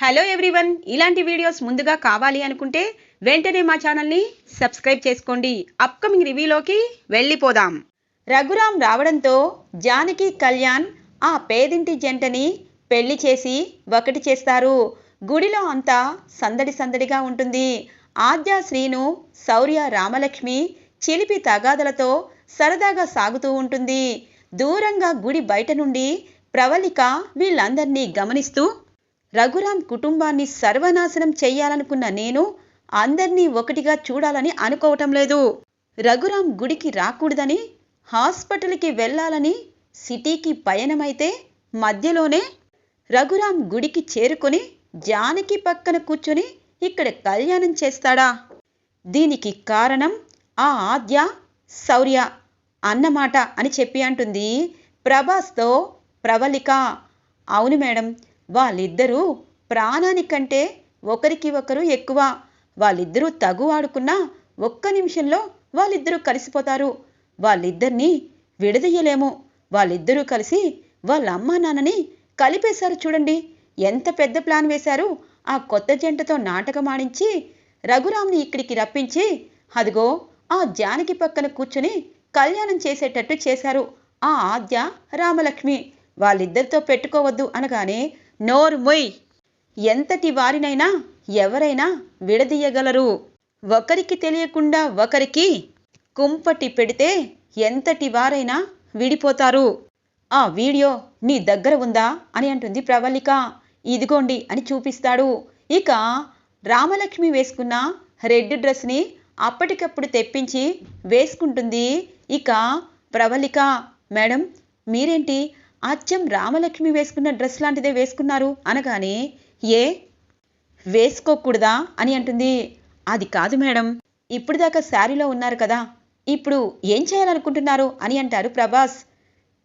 Hello everyone, ఇలాంటి videos ముందుగా కావాలి అనుకుంటే వెంటనే మా ఛానల్ని సబ్స్క్రైబ్ చేసుకోండి. అప్కమింగ్ రివ్యూలోకి వెళ్ళిపోదాం. రఘురామ్ రావడంతో జానకి కళ్యాణ్ ఆ పేదింటి జంటని పెళ్లి చేసి ఒకటి చేస్తారు. గుడిలో అంతా సందడి సందడిగా ఉంటుంది. ఆద్య, శ్రీను, శౌర్య, రామలక్ష్మి చిలిపి తగాదలతో సరదాగా సాగుతూ ఉంటుంది. దూరంగా గుడి బయట నుండి ప్రవళిక వీళ్ళందరినీ గమనిస్తూ, రఘురామ్ కుటుంబాన్ని సర్వనాశనం చెయ్యాలనుకున్న నేను అందర్నీ ఒకటిగా చూడాలని అనుకోవటం లేదు. రఘురామ్ గుడికి రాకూడదని, హాస్పిటల్కి వెళ్ళాలని సిటీకి పయనమైతే మధ్యలోనే రఘురామ్ గుడికి చేరుకొని జానకి పక్కన కూర్చొని ఇక్కడ కళ్యాణం చేస్తాడా? దీనికి కారణం ఆ ఆద్య, శౌర్య అన్నమాట అని చెప్పి అంటుంది ప్రభాస్తో ప్రవళిక. అవును మేడం, వాళ్ళిద్దరూ ప్రాణానికంటే ఒకరికి ఒకరు ఎక్కువ. వాళ్ళిద్దరూ తగు ఆడుకున్నా ఒక్క నిమిషంలో వాళ్ళిద్దరూ కలిసిపోతారు. వాళ్ళిద్దరినీ విడదీయలేము. వాళ్ళిద్దరూ కలిసి వాళ్ళ అమ్మా నాన్నని కలిపేశారు. చూడండి ఎంత పెద్ద ప్లాన్ వేశారు. ఆ కొత్త జంటతో నాటకం ఆడించి రఘురామ్ని ఇక్కడికి రప్పించి అదిగో ఆ జానకి పక్కన కూర్చుని కళ్యాణం చేసేటట్టు చేశారు ఆ ఆద్య, రామలక్ష్మి. వాళ్ళిద్దరితో పెట్టుకోవద్దు అనగానే నోరు మొయ్, ఎంతటి వారినైనా ఎవరైనా విడదీయగలరు. ఒకరికి తెలియకుండా ఒకరికి కుంపటి పెడితే ఎంతటి వారైనా విడిపోతారు. ఆ వీడియో నీ దగ్గర ఉందా అని అంటుంది ప్రవళిక. ఇదిగోండి అని చూపిస్తాడు. ఇక రామలక్ష్మి వేసుకున్న రెడ్ డ్రెస్ని అప్పటికప్పుడు తెప్పించి వేసుకుంటుంది. ఇక ప్రవళిక, మేడం మీరేంటి అచ్చం రామలక్ష్మి వేసుకున్న డ్రెస్ లాంటిదే వేసుకున్నారు అనగానే, ఏ వేసుకోకూడదా అని అంటుంది. అది కాదు మేడం, ఇప్పుడు దాకా శారీలో ఉన్నారు కదా, ఇప్పుడు ఏం చేయాలనుకుంటున్నారు అని అంటారు ప్రభాస్.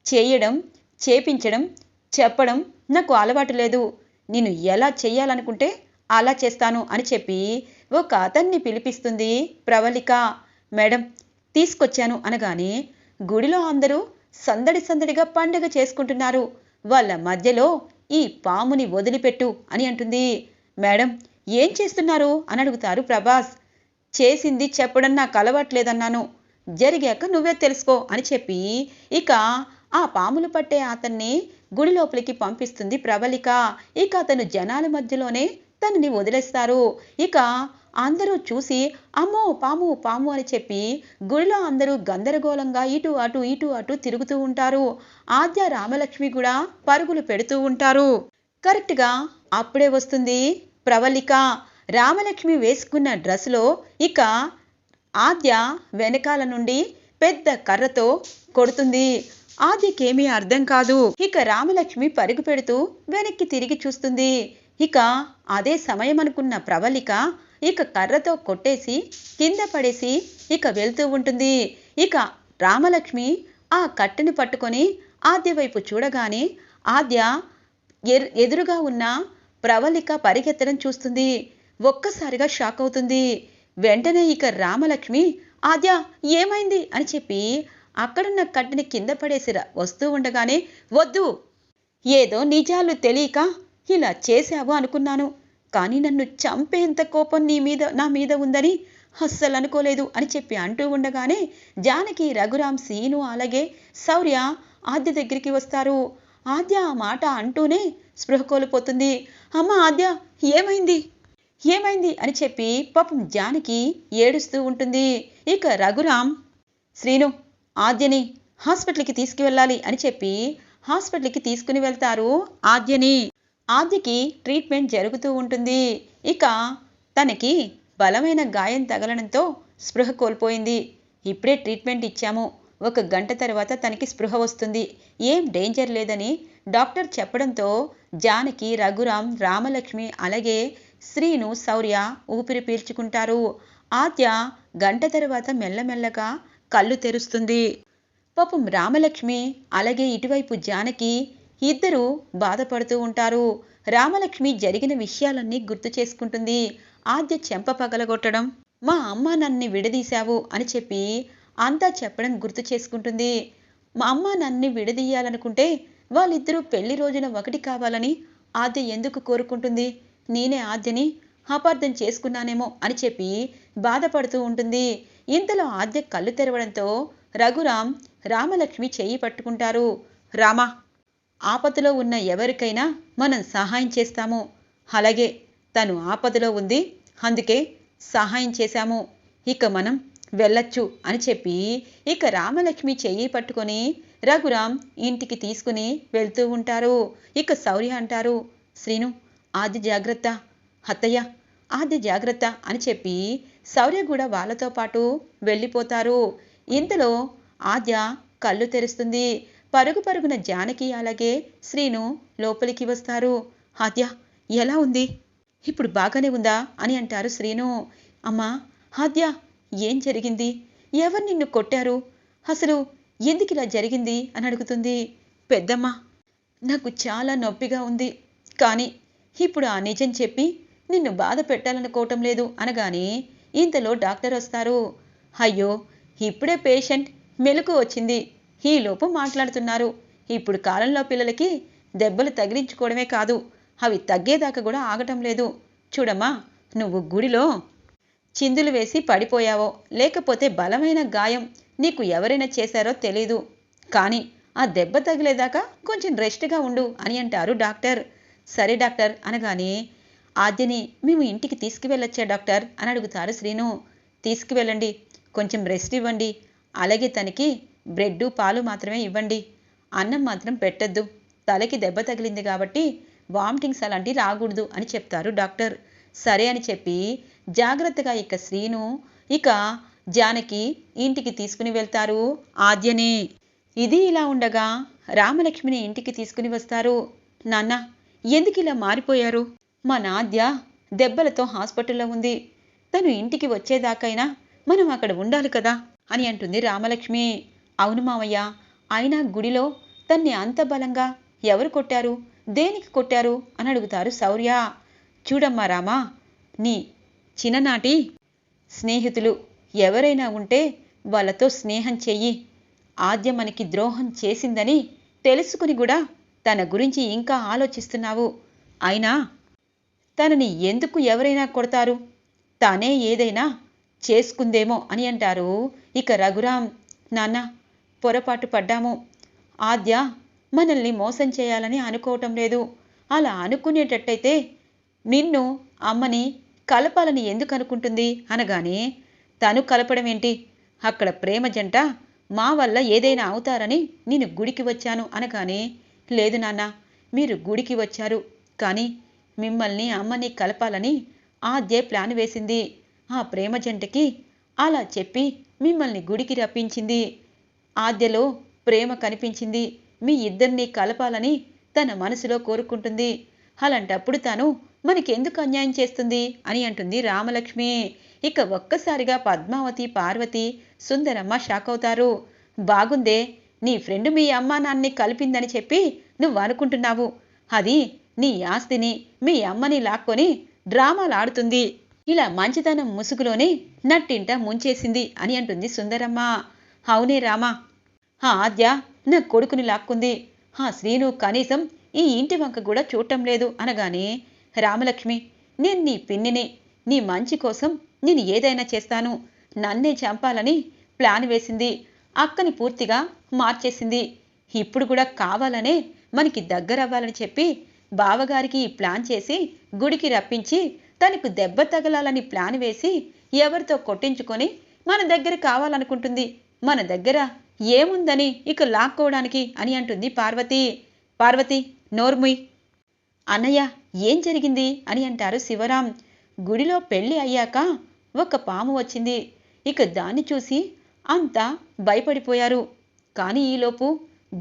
చేయడం, చేపించడం, చెప్పడం నాకు అలవాటు లేదు. నేను ఎలా చెయ్యాలనుకుంటే అలా చేస్తాను అని చెప్పి ఒక అతన్ని పిలిపిస్తుంది ప్రవళిక. మేడం తీసుకొచ్చాను అనగానే గుడిలో అందరూ సందడి సందడిగా పండగ చేసుకుంటున్నారు. వాళ్ళ మధ్యలో ఈ పాముని వదిలిపెట్టు అని అంటుంది. మేడం ఏం చేస్తున్నారు అని అడుగుతారు ప్రభాస్. చేసింది చెప్పడం నాకు అలవాట్లేదన్నాను, జరిగాక నువ్వే తెలుసుకో అని చెప్పి ఇక ఆ పాములు పట్టే అతన్ని గుడి లోపలికి పంపిస్తుంది ప్రవళిక. ఇక అతను జనాల మధ్యలోనే తనని వదిలేస్తారు. ఇక అందరూ చూసి అమ్మో పాము పాము అని చెప్పి గుడిలో అందరూ గందరగోళంగా ఇటు అటు ఇటు అటు తిరుగుతూ ఉంటారు. ఆద్య, రామలక్ష్మి కూడా పరుగులు పెడుతూ ఉంటారు. కరెక్ట్గా అప్పుడే వస్తుంది ప్రవళిక. రామలక్ష్మి వేసుకున్న డ్రెస్లో ఇక ఆద్య వెనకాల నుండి పెద్ద కర్రతో కొడుతుంది. ఆద్యకేమీ అర్థం కాదు. ఇక రామలక్ష్మి పరుగు పెడుతూ వెనక్కి తిరిగి చూస్తుంది. ఇక అదే సమయం అనుకున్న ప్రవళిక ఇక కర్రతో కొట్టేసి కింద పడేసి ఇక వెళ్తూ ఉంటుంది. ఇక రామలక్ష్మి ఆ కట్టెని పట్టుకొని ఆద్య వైపు చూడగానే ఆద్య ఎదురుగా ఉన్న ప్రవళిక పరిగెత్తడం చూస్తుంది. ఒక్కసారిగా షాక్ అవుతుంది. వెంటనే ఇక రామలక్ష్మి ఆద్య ఏమైంది అని చెప్పి అక్కడున్న కట్టెని కింద పడేసి వస్తూ ఉండగానే, వద్దు, ఏదో నిజాలు తెలియక ఇలా చేశావు అనుకున్నాను, కానీ నన్ను చంపేంత కోపం నా మీద ఉందని అస్సలు అనుకోలేదు అని చెప్పి అంటూ ఉండగానే జానకి, రఘురామ్, సీను అలాగే శౌర్య ఆద్య దగ్గరికి వస్తారు. ఆద్య ఆ మాట అంటూనే స్పృహ కోల్పోతుంది. అమ్మ ఆద్య ఏమైంది ఏమైంది అని చెప్పి పాపం జానకి ఏడుస్తూ ఉంటుంది. ఇక రఘురామ్, శ్రీను ఆద్యని హాస్పిటల్కి తీసుకువెళ్ళాలి అని చెప్పి హాస్పిటల్కి తీసుకుని వెళ్తారు ఆద్యని. ఆద్యకి ట్రీట్మెంట్ జరుగుతూ ఉంటుంది. ఇక తనకి బలమైన గాయం తగలడంతో స్పృహ కోల్పోయింది. ఇప్పుడే ట్రీట్మెంట్ ఇచ్చాము, 1 గంట తర్వాత తనకి స్పృహ వస్తుంది, ఏం డేంజర్ లేదని డాక్టర్ చెప్పడంతో జానకి, రఘురామ్, రామలక్ష్మి అలాగే శ్రీను, శౌర్య ఊపిరి పీల్చుకుంటారు. ఆద్య గంట తర్వాత మెల్లమెల్లగా కళ్ళు తెరుస్తుంది. పాపం రామలక్ష్మి అలాగే ఇటువైపు జానకి ఇద్దరూ బాధపడుతూ ఉంటారు. రామలక్ష్మి జరిగిన విషయాలన్నీ గుర్తు చేసుకుంటుంది. ఆద్య చెంప పగలగొట్టడం, మా అమ్మ నన్ను విడదీశావు అని చెప్పి అంతా చెప్పడం గుర్తు చేసుకుంటుంది. మా అమ్మ నన్ను విడదీయాలనుకుంటే వాళ్ళిద్దరూ పెళ్లి రోజున ఒకటి కావాలని ఆద్య ఎందుకు కోరుకుంటుంది? నేనే ఆద్యని అపార్థం చేసుకున్నానేమో అని చెప్పి బాధపడుతూ ఉంటుంది. ఇంతలో ఆద్య కళ్ళు తెరవడంతో రఘురాం రామలక్ష్మి చెయ్యి పట్టుకుంటారు. రామా, ఆపదలో ఉన్న ఎవరికైనా మనం సహాయం చేస్తాము. అలాగే తను ఆపదలో ఉంది, అందుకే సహాయం చేశాము. ఇక మనం వెళ్ళొచ్చు అని చెప్పి ఇక రామలక్ష్మి చెయ్యి పట్టుకొని రఘురాం ఇంటికి తీసుకుని వెళ్తూ ఉంటారు. ఇక శౌర్య అంటారు, శ్రీను, ఆద్య జాగ్రత్త, అత్తయ్య ఆద్య జాగ్రత్త అని చెప్పి శౌర్య కూడా వాళ్ళతో పాటు వెళ్ళిపోతారు. ఇంతలో ఆద్య కళ్ళు తెరుస్తుంది. పరుగు పరుగున జానకి అలాగే శ్రీను లోపలికి వస్తారు. ఆద్య ఎలా ఉంది? ఇప్పుడు బాగానే ఉందా అని అంటారు శ్రీను. అమ్మా ఆద్య, ఏం జరిగింది? ఎవరు నిన్ను కొట్టారు? అసలు ఎందుకు ఇలా జరిగింది అని అడుగుతుంది. పెద్దమ్మ, నాకు చాలా నొప్పిగా ఉంది, కానీ ఇప్పుడు ఆ నిజం చెప్పి నిన్ను బాధ పెట్టాలనుకోవటం లేదు అనగానే ఇంతలో డాక్టర్ వస్తారు. అయ్యో, ఇప్పుడే పేషెంట్ మెలకు వచ్చింది, ఈలోపు మాట్లాడుతున్నారు. ఇప్పుడు కాలంలో పిల్లలకి దెబ్బలు తగిలించుకోవడమే కాదు, అవి తగ్గేదాకా కూడా ఆగటం లేదు. చూడమ్మా, నువ్వు గుడిలో చిందులు వేసి పడిపోయావో లేకపోతే బలమైన గాయం నీకు ఎవరైనా చేశారో తెలీదు, కానీ ఆ దెబ్బ తగిలేదాకా కొంచెం రెస్ట్గా ఉండు అని అంటారు డాక్టర్. సరే డాక్టర్ అనగానే ఆద్యని మేము ఇంటికి తీసుకువెళ్ళొచ్చా డాక్టర్ అని అడుగుతారు శ్రీను. తీసుకువెళ్ళండి, కొంచెం రెస్ట్ ఇవ్వండి, అలాగే తనకి బ్రెడ్ పాలు మాత్రమే ఇవ్వండి, అన్నం మాత్రం పెట్టద్దు, తలకి దెబ్బ తగిలింది కాబట్టి వామిటింగ్స్ అలాంటివి రాకూడదు అని చెప్తారు డాక్టర్. సరే అని చెప్పి జాగ్రత్తగా ఇక శ్రీను ఇక జానకి ఇంటికి తీసుకుని వెళ్తారు ఆద్యని. ఇది ఇలా ఉండగా రామలక్ష్మిని ఇంటికి తీసుకుని వస్తారు. నాన్న, ఎందుకు ఇలా మారిపోయారు? మా నాద్య దెబ్బలతో హాస్పిటల్లో ఉంది, తను ఇంటికి వచ్చేదాకైనా మనం అక్కడ ఉండాలి కదా అని అంటుంది రామలక్ష్మి. అవును మావయ్య, అయినా గుడిలో తన్ని అంత బలంగా ఎవరు కొట్టారు, దేనికి కొట్టారు అని అడుగుతారు శౌర్య. చూడమ్మా రామా, నీ చిన్ననాటి స్నేహితులు ఎవరైనా ఉంటే వాళ్ళతో స్నేహం చెయ్యి. ఆద్య మనకి ద్రోహం చేసిందని తెలుసుకుని కూడా తన గురించి ఇంకా ఆలోచిస్తున్నావు. అయినా తనని ఎందుకు ఎవరైనా కొడతారు? తానే ఏదైనా చేసుకుందేమో అని అంటారు ఇక రఘురాం. నాన్న, పొరపాటు పడ్డాము. ఆద్య మనల్ని మోసం చేయాలని అనుకోవటం లేదు. అలా అనుకునేటట్టయితే నిన్ను అమ్మని కలపాలని ఎందుకు అనుకుంటుంది అనగానే, తను కలపడం ఏంటి? అక్కడ ప్రేమ జంట మా వల్ల ఏదైనా అవుతారని నేను గుడికి వచ్చాను అనగానే, లేదు నాన్న, మీరు గుడికి వచ్చారు, కానీ మిమ్మల్ని అమ్మని కలపాలని ఆద్య ప్లాన్ వేసింది. ఆ ప్రేమ జంటకి అలా చెప్పి మిమ్మల్ని గుడికి రప్పించింది. ఆద్యలో ప్రేమ కనిపించింది, మీ ఇద్దరినీ కలపాలని తన మనసులో కోరుకుంటుంది. అలాంటప్పుడు తను మనకెందుకు అన్యాయం చేస్తుంది అని అంటుంది రామలక్ష్మి. ఇక ఒక్కసారిగా పద్మావతి, పార్వతి, సుందరమ్మ షాక్ అవుతారు. బాగుందే, నీ ఫ్రెండ్ మీ అమ్మా నాన్నని కలిపిందని చెప్పి నువ్వు అనుకుంటున్నావు, అది నీ ఆస్తిని మీ అమ్మని లాక్కొని డ్రామాలు ఆడుతుంది, ఇలా మంచితనం ముసుగులోనే నట్టింట ముంచేసింది అని అంటుంది సుందరమ్మ. అవునే రామా, ఆ ఆద్య నా కొడుకుని లాక్కుంది, ఆ శ్రీను కనీసం ఈ ఇంటి వంక కూడా చూడటం లేదు అనగానే, రామలక్ష్మి, నేను నీ పిన్నిని, నీ మంచి కోసం నేను ఏదైనా చేస్తాను, నన్నే చంపాలని ప్లాన్ వేసింది, అక్కని పూర్తిగా మార్చేసింది, ఇప్పుడు కూడా కావాలనే మనకి దగ్గరవ్వాలని చెప్పి బావగారికి ఈ ప్లాన్ చేసి గుడికి రప్పించి తనకు దెబ్బ తగలాలని ప్లాన్ వేసి ఎవరితో కొట్టించుకొని మన దగ్గర కావాలనుకుంటుంది. మన దగ్గర ఏముందని ఇక లాక్కోవడానికి అని అంటుంది పార్వతి. పార్వతి, నోర్ముయ్. అన్నయ్య, ఏం జరిగింది అని అంటారు శివరాం. గుడిలో పెళ్లి అయ్యాక ఒక పాము వచ్చింది, ఇక దాన్ని చూసి అంతా భయపడిపోయారు, కానీ ఈలోపు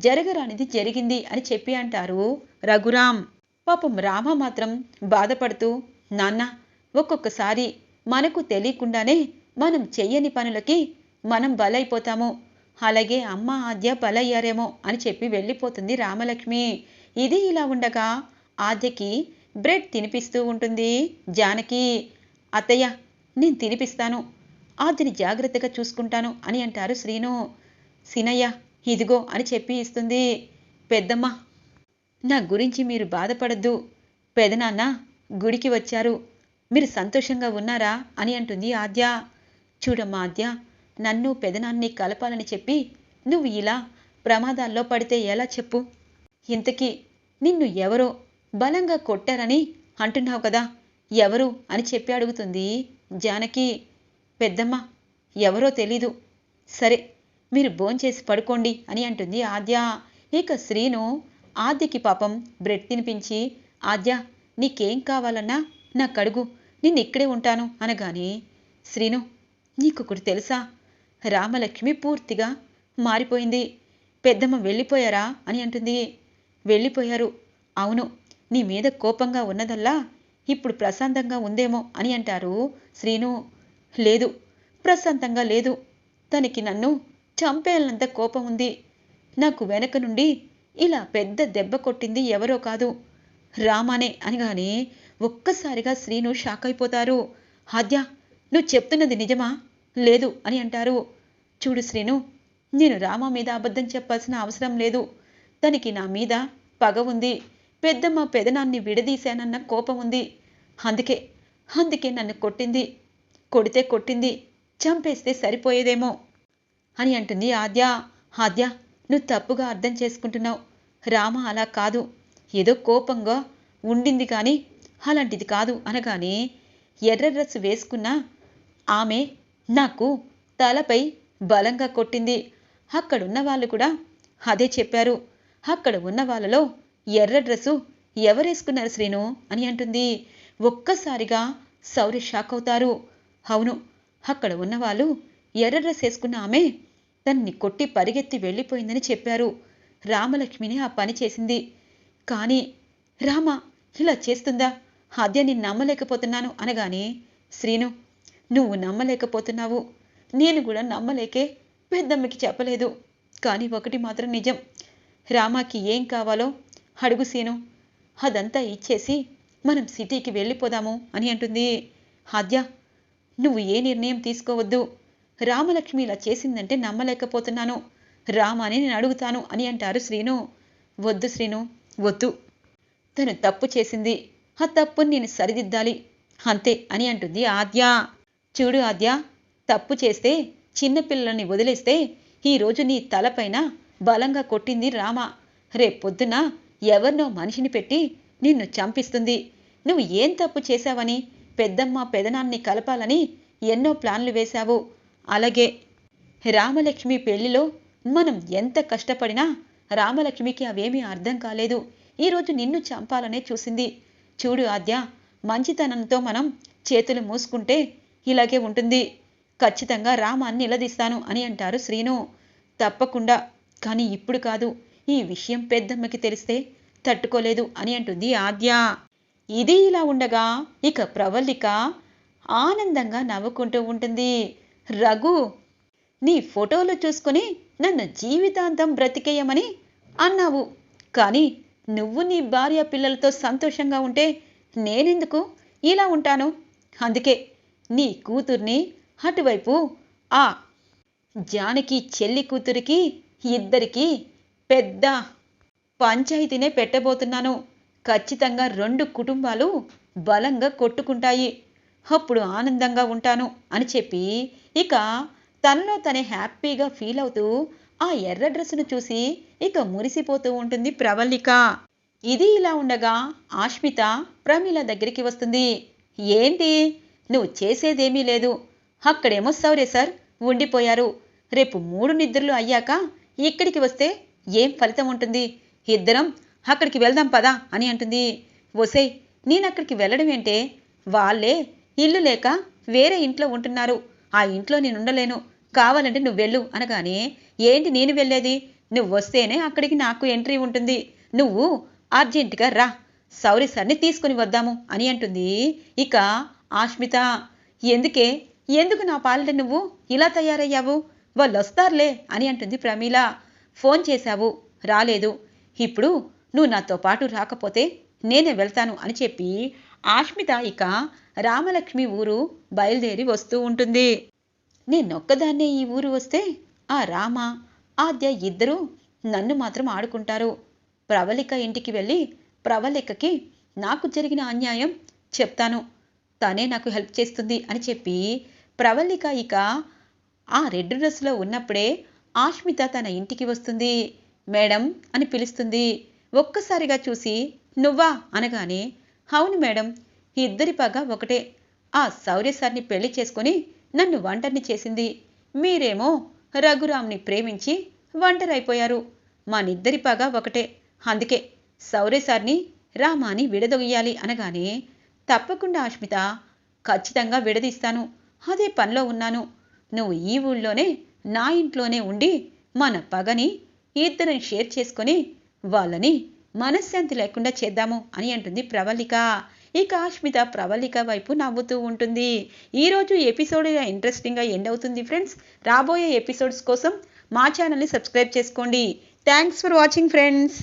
జరగరానిది జరిగింది అని చెప్పి అంటారు రఘురాం. పాపం రామ మాత్రం బాధపడుతూ, నాన్న, ఒక్కొక్కసారి మనకు తెలియకుండానే మనం చెయ్యని పనులకి మనం బలైపోతాము, అలాగే అమ్మ ఆద్య బలయ్యారేమో అని చెప్పి వెళ్ళిపోతుంది రామలక్ష్మి. ఇది ఇలా ఉండగా ఆద్యకి బ్రెడ్ తినిపిస్తూ ఉంటుంది జానకి. అత్తయ్య, నేను తినిపిస్తాను, ఆద్యని జాగ్రత్తగా చూసుకుంటాను అని అంటారు శ్రీను. సినయ్య, ఇదిగో అని చెప్పి ఇస్తుంది. పెద్దమ్మ, నా గురించి మీరు బాధపడద్దు, పెదనాన్న గుడికి వచ్చారు. మీరు సంతోషంగా ఉన్నారా అని అంటుంది ఆద్య. చూడమ్మా ఆద్య, నన్ను పెదనాన్ని కలపాలని చెప్పి నువ్వు ఇలా ప్రమాదాల్లో పడితే ఎలా చెప్పు? ఇంతకీ నిన్ను ఎవరో బలంగా కొట్టారని అంటున్నావు కదా, ఎవరు అని చెప్పి అడుగుతుంది జానకి. పెద్దమ్మ, ఎవరో తెలీదు. సరే, మీరు భోంచేసి పడుకోండి అని అంటుంది ఆద్య. ఇక శ్రీను ఆద్యకి పాపం బ్రెడ్ తినిపించి, ఆద్య నీకేం కావాలన్నా నాకు అడుగు, నిన్ను ఇక్కడే ఉంటాను అనగానే, శ్రీను నీకొకటి తెలుసా, రామలక్ష్మి పూర్తిగా మారిపోయింది. పెద్దమ్మ వెళ్ళిపోయారా అని అంటుంది. వెళ్ళిపోయారు. అవును, నీ మీద కోపంగా ఉన్నదల్లా ఇప్పుడు ప్రశాంతంగా ఉందేమో అని అంటారు శ్రీను. లేదు, ప్రశాంతంగా లేదు. తనకి నన్ను చంపేయాలంత కోపం ఉంది. నాకు వెనక నుండి ఇలా పెద్ద దెబ్బ కొట్టింది ఎవరో కాదు, రామానే అనగానే ఒక్కసారిగా శ్రీను షాక్ అయిపోతారు. ఆద్య, నువ్వు చెప్తున్నది నిజమా? లేదు అని అంటారు. చూడు శ్రీను, నేను రామ మీద అబద్ధం చెప్పాల్సిన అవసరం లేదు. తనకి నా మీద పగ ఉంది. పెద్దమ్మ పెదనాన్ని విడదీశానన్న కోపం ఉంది. అందుకే అందుకే నన్ను కొట్టింది. కొడితే కొట్టింది, చంపేస్తే సరిపోయేదేమో అని అంటుంది ఆద్య. ఆద్య, నువ్వు తప్పుగా అర్థం చేసుకుంటున్నావు. రామ అలా కాదు, ఏదో కోపంగా ఉండింది కానీ అలాంటిది కాదు అనగానే, ఎర్ర డ్రెస్ వేసుకున్న ఆమె నాకు తలపై బలంగా కొట్టింది. అక్కడున్న వాళ్ళు కూడా అదే చెప్పారు. అక్కడ ఉన్న వాళ్ళలో ఎర్ర డ్రెస్సు ఎవరేసుకున్నారు శ్రీను అని అంటుంది. ఒక్కసారిగా శౌర్య షాక్ అవుతారు. అవును, అక్కడ ఉన్నవాళ్ళు ఎర్ర డ్రెస్ వేసుకున్న ఆమె తన్ని కొట్టి పరిగెత్తి వెళ్ళిపోయిందని చెప్పారు. రామలక్ష్మిని ఆ పని చేసింది. కానీ రామ ఇలా చేస్తుందా? ఆద్య నేను నమ్మలేకపోతున్నాను అనగానే, శ్రీను నువ్వు నమ్మలేకపోతున్నావు, నేను కూడా నమ్మలేకే పెద్దమ్మకి చెప్పలేదు. కానీ ఒకటి మాత్రం నిజం, రామాకి ఏం కావాలో అడుగు సీను, అదంతా ఇచ్చేసి మనం సిటీకి వెళ్ళిపోదాము అని అంటుంది. ఆద్య, నువ్వు ఏ నిర్ణయం తీసుకోవద్దు. రామలక్ష్మి ఇలా చేసిందంటే నమ్మలేకపోతున్నాను. రామాని నేను అడుగుతాను అని అంటారు శ్రీను. వద్దు శ్రీను, వద్దు. తను తప్పు చేసింది, ఆ తప్పుని నేను సరిదిద్దాలి అంతే అని అంటుంది ఆద్య. చూడు ఆద్య, తప్పు చేస్తే చిన్నపిల్లల్ని వదిలేస్తే ఈరోజు నీ తలపైన బలంగా కొట్టింది రామ. రేపొద్దున ఎవరినో మనిషిని పెట్టి నిన్ను చంపిస్తుంది. నువ్వు ఏం తప్పు చేశావని పెద్దమ్మ పెదనాన్ని కలపాలని ఎన్నో ప్లాన్లు వేశావు. అలాగే రామలక్ష్మి పెళ్లిలో మనం ఎంత కష్టపడినా రామలక్ష్మికి అవేమీ అర్థం కాలేదు. ఈరోజు నిన్ను చంపాలనే చూసింది. చూడు ఆద్య, మంచితనంతో మనం చేతులు మూసుకుంటే ఇలాగే ఉంటుంది. ఖచ్చితంగా రామాన్ని నిలదీస్తాను అని అంటారు శ్రీను. తప్పకుండా, కానీ ఇప్పుడు కాదు. ఈ విషయం పెద్దమ్మకి తెలిస్తే తట్టుకోలేదు అని అంటుంది ఆద్య. ఇది ఇలా ఉండగా ఇక ప్రవల్లిక ఆనందంగా నవ్వుకుంటూ ఉంటుంది. రఘు, నీ ఫోటోలు చూసుకుని నన్ను జీవితాంతం బ్రతికేయమని అన్నావు. కానీ నువ్వు నీ భార్య పిల్లలతో సంతోషంగా ఉంటే నేనెందుకు ఇలా ఉంటాను? అందుకే నీ కూతుర్ని అటువైపు ఆ జానకి చెల్లి కూతురికి ఇద్దరికి పెద్ద పంచాయతీనే పెట్టబోతున్నాను. ఖచ్చితంగా 2 కుటుంబాలు బలంగా కొట్టుకుంటాయి. అప్పుడు ఆనందంగా ఉంటాను అని చెప్పి ఇక తనలో తనే హ్యాపీగా ఫీల్ అవుతూ ఆ ఎర్ర డ్రెస్సును చూసి ఇక మురిసిపోతూ ఉంటుంది ప్రవల్లిక. ఇది ఇలా ఉండగా ఆష్మిత ప్రమీల దగ్గరికి వస్తుంది. ఏంటి, నువ్వు చేసేదేమీ లేదు. అక్కడేమో శౌర్య సార్ ఉండిపోయారు. రేపు 3 నిద్రలు అయ్యాక ఇక్కడికి వస్తే ఏం ఫలితం ఉంటుంది? ఇద్దరం అక్కడికి వెళ్దాం పదా అని అంటుంది. ఒసేయ్, నేనక్కడికి వెళ్ళడం ఏంటే? వాళ్ళే ఇల్లు లేక వేరే ఇంట్లో ఉంటున్నారు. ఆ ఇంట్లో నేను ఉండలేను. కావాలంటే నువ్వు వెళ్ళు అనగానే, ఏంటి నేను వెళ్ళేది? నువ్వు వస్తేనే అక్కడికి నాకు ఎంట్రీ ఉంటుంది. నువ్వు అర్జెంటుగా రా, శౌర్య సార్ని తీసుకుని వద్దాము అని అంటుంది ఇక ఆష్మిత. ఎందుకు నా పాలిట నువ్వు ఇలా తయారయ్యావు? వాళ్ళు వస్తారులే అని అంటుంది ప్రమీల. ఫోన్ చేశావు, రాలేదు. ఇప్పుడు నువ్వు నాతో పాటు రాకపోతే నేనే వెళ్తాను అని చెప్పి ఆష్మిత ఇక రామలక్ష్మి ఊరు బయలుదేరి వస్తూ ఉంటుంది. నేనొక్కదాన్నే ఈ ఊరు వస్తే ఆ రామ ఆద్య ఇద్దరూ నన్ను మాత్రం ఆడుకుంటారు. ప్రవళిక ఇంటికి వెళ్ళి ప్రవళికకి నాకు జరిగిన అన్యాయం చెప్తాను, తనే నాకు హెల్ప్ చేస్తుంది అని చెప్పి ప్రవల్లిక ఇక ఆ రెడ్ డ్రెస్లో ఉన్నప్పుడే ఆష్మిత తన ఇంటికి వస్తుంది. మేడం అని పిలుస్తుంది. ఒక్కసారిగా చూసి నువ్వా అనగానే అవును మేడం, ఇద్దరి పగ ఒకటే. ఆ శౌర్య సార్ని పెళ్లి చేసుకుని నన్ను ఒంటరిని చేసింది. మీరేమో రఘురామ్ని ప్రేమించి ఒంటరైపోయారు. మనిద్దరి పగ ఒకటే. అందుకే శౌర్య సార్ని రామాని విడదొయ్యాలి అనగానే తప్పకుండా ఆష్మిత, ఖచ్చితంగా విడదీస్తాను. అదే పనిలో ఉన్నాను. నువ్వు ఈ ఊళ్ళోనే నా ఇంట్లోనే ఉండి మన పగని ఇద్దరం షేర్ చేసుకొని వాళ్ళని మనశ్శాంతి లేకుండా చేద్దాము అని అంటుంది ప్రవల్లిక. ఇక ఆష్మిత ప్రవల్లిక వైపు నవ్వుతూ ఉంటుంది. ఈరోజు ఎపిసోడ్ ఇంట్రెస్టింగ్గా ఎండ్ అవుతుంది ఫ్రెండ్స్. రాబోయే ఎపిసోడ్స్ కోసం మా ఛానల్ని సబ్స్క్రైబ్ చేసుకోండి. Thanks for watching friends.